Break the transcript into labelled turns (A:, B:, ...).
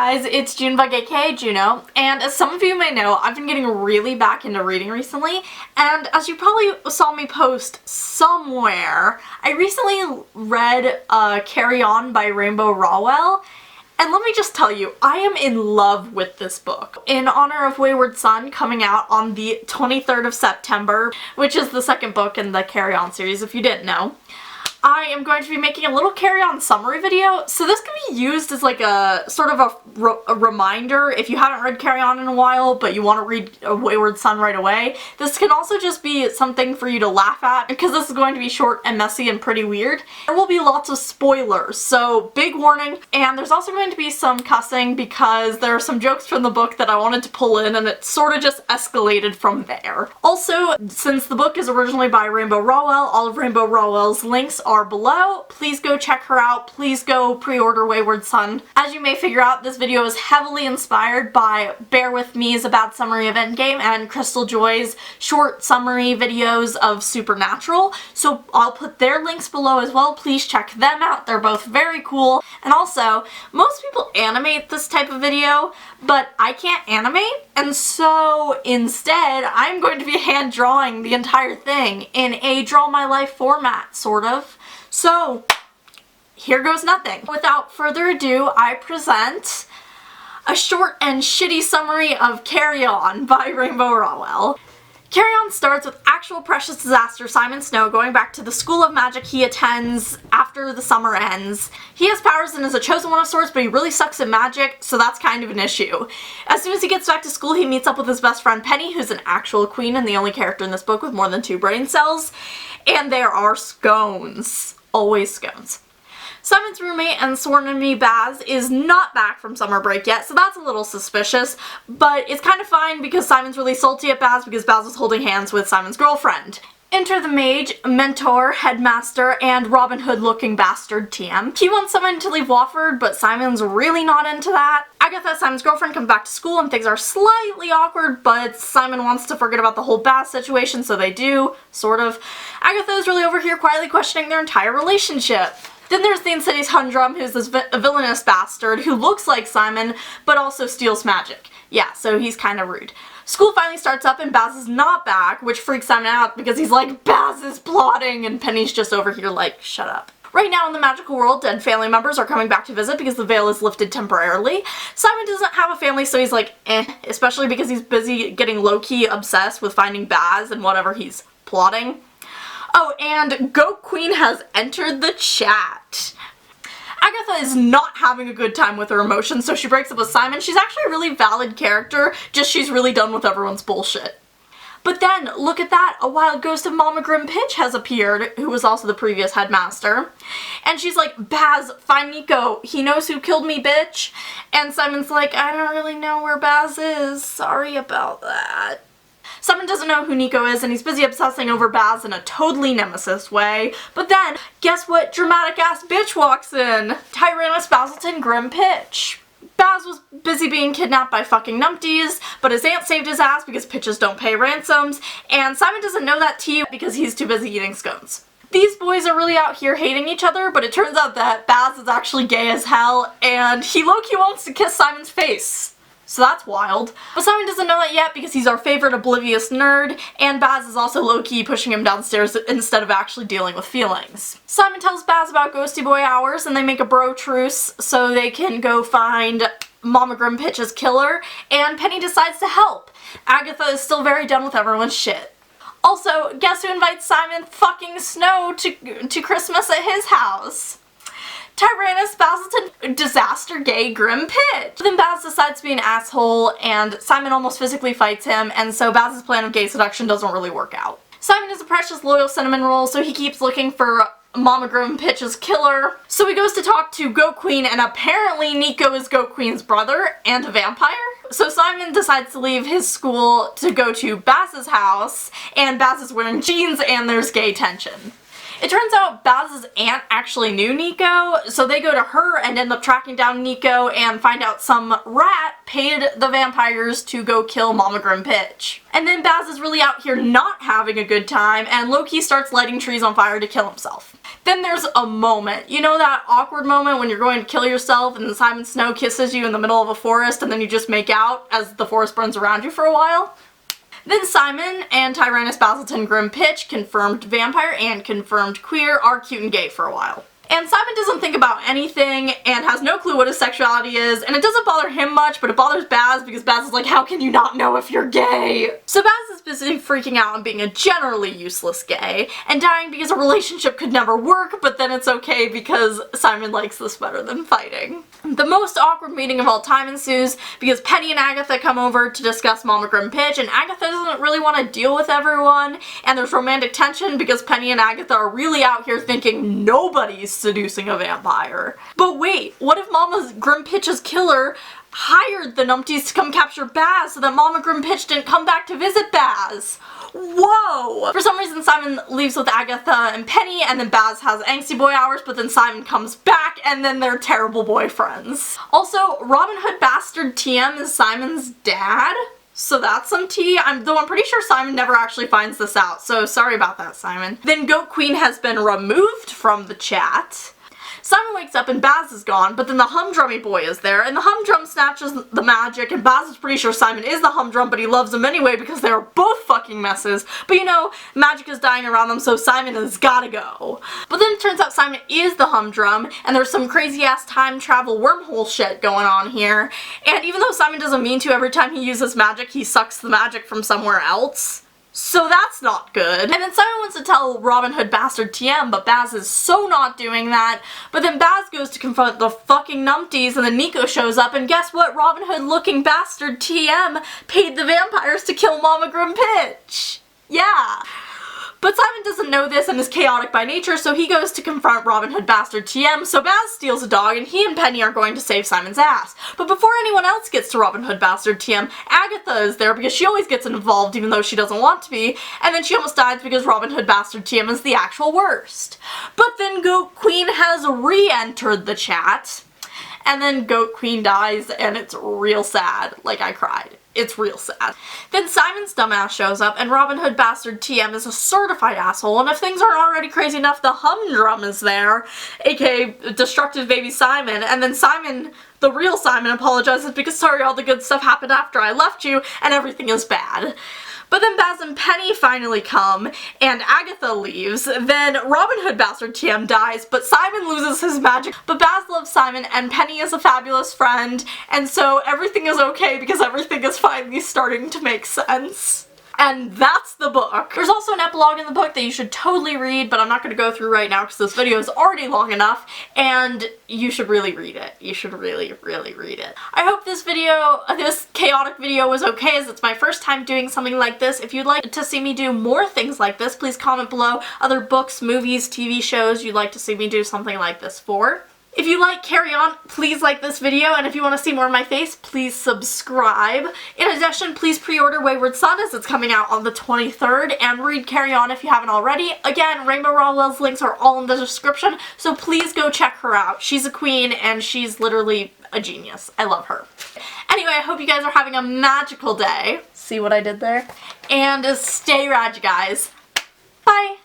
A: guys, it's Junebug aka Juno, and as some of you may know, I've been getting really back into reading recently, and as you probably saw me post somewhere, I recently read Carry On by Rowell, and let me just tell you, I am in love with this book. In honor of Wayward Son coming out on the 23rd of September, which is the second book in the Carry On series if you didn't know, I am going to be making a little carry-on summary video, so this can be used as like a sort of a reminder if you haven't read Carry On in a while but you want to read A Wayward Son right away. This can also just be something for you to laugh at because this is going to be short and messy and pretty weird. There will be lots of spoilers, so big warning, and there's also going to be some cussing because there are some jokes from the book that I wanted to pull in and it sort of just escalated from there. Also, since the book is originally by Rainbow Rowell, all of Rainbow Rowell's links are below. Please go check her out. Please go pre-order Wayward Son. As you may figure out, this video is heavily inspired by Bear With Me's A Bad Summary of Endgame and Crystal Joy's short summary videos of Supernatural, so I'll put their links below as well. Please check them out. They're both very cool. And also, most people animate this type of video, but I can't animate, and so instead I'm going to be hand drawing the entire thing in a draw my life format, sort of. So, here goes nothing. Without further ado, I present a short and shitty summary of Carry On by Rainbow Rowell. Carry On starts with actual precious disaster Simon Snow going back to the school of magic he attends after the summer ends. He has powers and is a chosen one of sorts, but he really sucks at magic, so that's kind of an issue. As soon as he gets back to school, he meets up with his best friend Penny, who's an actual queen and the only character in this book with more than 2 brain cells, and there are scones. Always scones. Simon's roommate and sworn enemy Baz is not back from summer break yet, so that's a little suspicious, but it's kind of fine because Simon's really salty at Baz because Baz was holding hands with Simon's girlfriend. Enter the mage, mentor, headmaster, and Robin Hood looking bastard TM. He wants Simon to leave Wofford, but Simon's really not into that. Agatha, Simon's girlfriend, comes back to school and things are slightly awkward, but Simon wants to forget about the whole Baz situation, so they do, sort of. Agatha is really over here quietly questioning their entire relationship. Then there's the Insidious Humdrum, who's this villainous bastard who looks like Simon, but also steals magic. Yeah, so he's kind of rude. School finally starts up and Baz is not back, which freaks Simon out because he's like, Baz is plotting, and Penny's just over here like, shut up. Right now in the magical world, dead family members are coming back to visit because the veil is lifted temporarily. Simon doesn't have a family, so he's like, especially because he's busy getting low-key obsessed with finding Baz and whatever he's plotting. Oh, and Goat Queen has entered the chat. Agatha is not having a good time with her emotions, so she breaks up with Simon. She's actually a really valid character, just she's really done with everyone's bullshit. But then, look at that, a wild ghost of Mama Grimpitch has appeared, who was also the previous headmaster. And she's like, Baz, find Nico, he knows who killed me, bitch. And Simon's like, I don't really know where Baz is, sorry about that. Simon doesn't know who Nico is, and he's busy obsessing over Baz in a totally nemesis way. But then, guess what dramatic-ass bitch walks in? Tyrannus Basilton Grimpitch. Baz was busy being kidnapped by fucking numpties, but his aunt saved his ass because pitches don't pay ransoms, and Simon doesn't know that tea because he's too busy eating scones. These boys are really out here hating each other, but it turns out that Baz is actually gay as hell, and he low-key wants to kiss Simon's face. So that's wild. But Simon doesn't know that yet because he's our favorite oblivious nerd, and Baz is also low-key pushing him downstairs instead of actually dealing with feelings. Simon tells Baz about Ghosty Boy hours, and they make a bro truce so they can go find Mama Grimpitch's killer, and Penny decides to help. Agatha is still very done with everyone's shit. Also, guess who invites Simon fucking Snow to Christmas at his house? Tyrannus Basilton Disaster Gay Grimpitch. Then Baz decides to be an asshole and Simon almost physically fights him, and so Baz's plan of gay seduction doesn't really work out. Simon is a precious loyal cinnamon roll, so he keeps looking for Mama Grimpitch's killer. So he goes to talk to Goat Queen, and apparently Nico is Goat Queen's brother and a vampire. So Simon decides to leave his school to go to Baz's house, and Baz is wearing jeans and there's gay tension. It turns out Baz's aunt actually knew Nico, so they go to her and end up tracking down Nico and find out some rat paid the vampires to go kill Mama Grimpitch. And then Baz is really out here not having a good time, and Loki starts lighting trees on fire to kill himself. Then there's a moment. You know that awkward moment when you're going to kill yourself and Simon Snow kisses you in the middle of a forest and then you just make out as the forest burns around you for a while? Then Simon and Tyrannus Basilton Grimpitch, confirmed vampire and confirmed queer, are cute and gay for a while. And Simon doesn't think about anything and has no clue what his sexuality is, and it doesn't bother him much, but it bothers Baz because Baz is like, how can you not know if you're gay? So Baz is busy freaking out and being a generally useless gay, and dying because a relationship could never work, but then it's okay because Simon likes this better than fighting. The most awkward meeting of all time ensues because Penny and Agatha come over to discuss Mama Grimpitch, and Agatha doesn't really want to deal with everyone, and there's romantic tension because Penny and Agatha are really out here thinking nobody's seducing a vampire. But wait, what if Mama Grimpitch's killer hired the numpties to come capture Baz so that Mama Grimpitch didn't come back to visit Baz? Whoa! For some reason Simon leaves with Agatha and Penny, and then Baz has angsty boy hours, but then Simon comes back and then they're terrible boyfriends. Also, Robin Hood Bastard TM is Simon's dad? So that's some tea, though I'm pretty sure Simon never actually finds this out, so sorry about that, Simon. Then Goat Queen has been removed from the chat. Simon wakes up and Baz is gone, but then the humdrummy boy is there, and the humdrum snatches the magic, and Baz is pretty sure Simon is the humdrum, but he loves him anyway because they're both fucking messes. But you know, magic is dying around them, so Simon has gotta go. But then it turns out Simon is the humdrum, and there's some crazy ass time travel wormhole shit going on here. And even though Simon doesn't mean to, every time he uses magic, he sucks the magic from somewhere else. So that's not good. And then Simon wants to tell Robin Hood Bastard TM, but Baz is so not doing that. But then Baz goes to confront the fucking numpties, and then Nico shows up, and guess what? Robin Hood looking Bastard TM paid the vampires to kill Mama Grimpitch. Yeah. But Simon doesn't know this and is chaotic by nature, so he goes to confront Robin Hood Bastard TM, so Baz steals a dog and he and Penny are going to save Simon's ass. But before anyone else gets to Robin Hood Bastard TM, Agatha is there because she always gets involved even though she doesn't want to be, and then she almost dies because Robin Hood Bastard TM is the actual worst. But then Goat Queen has re-entered the chat, and then Goat Queen dies and it's real sad. Like, I cried. It's real sad. Then Simon's dumbass shows up, and Robin Hood Bastard TM is a certified asshole, and if things aren't already crazy enough, the humdrum is there, aka Destructive Baby Simon, and then Simon, the real Simon, apologizes because sorry, all the good stuff happened after I left you, and everything is bad. But then Baz and Penny finally come, and Agatha leaves. Then Robin Hood Bastard TM dies, but Simon loses his magic. But Baz loves Simon, and Penny is a fabulous friend, and so everything is okay because everything is finally starting to make sense. And that's the book. There's also an epilogue in the book that you should totally read, but I'm not going to go through right now because this video is already long enough, and you should really read it. You should really, really read it. I hope this video, this chaotic video was okay, as it's my first time doing something like this. If you'd like to see me do more things like this, please comment below other books, movies, TV shows you'd like to see me do something like this for. If you like Carry On, please like this video, and if you want to see more of my face, please subscribe. In addition, please pre-order Wayward Son as it's coming out on the 23rd, and read Carry On if you haven't already. Again, Rainbow Rowell's links are all in the description, so please go check her out. She's a queen, and she's literally a genius. I love her. Anyway, I hope you guys are having a magical day. See what I did there? And stay rad, you guys. Bye!